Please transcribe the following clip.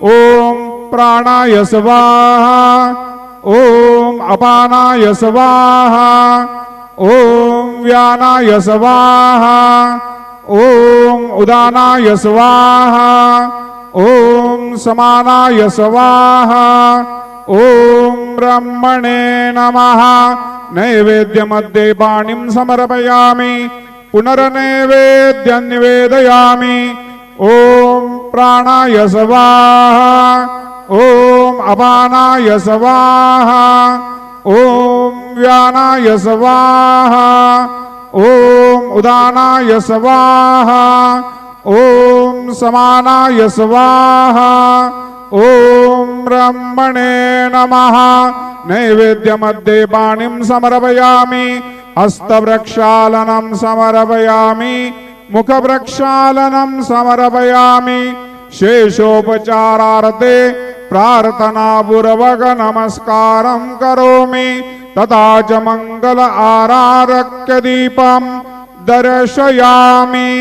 ओम प्राणाय स्वाहा ओम अपानाय स्वाहा ओम व्यानाय स्वाहा ओम उदानाय स्वाहा ओम समानाय स्वाहा ओम ब्रह्मणे नमः। नैवेद्यमध्ये पाणिं समर्पयामि पुनर्नैवेद्यं निवेदयामि। ओम प्राणाय स्वाहा ओम अपानाय स्वाहा ओम व्यानाय स्वाहा ओम उदानाय स्वाहा ओम समानाय स्वाहा ओम ब्रह्मणे नमः। नैवेद्यमध्ये पाणिं समर्पयामि हस्तप्रक्षालनं समर्पयामि मुखप्रक्षालनं समर्पयामि। शेषोपचारार्थे प्रार्थनापूर्वक नमस्कारं करोमि। तथा च मंगल आरारक्य दीपं दर्शयामि।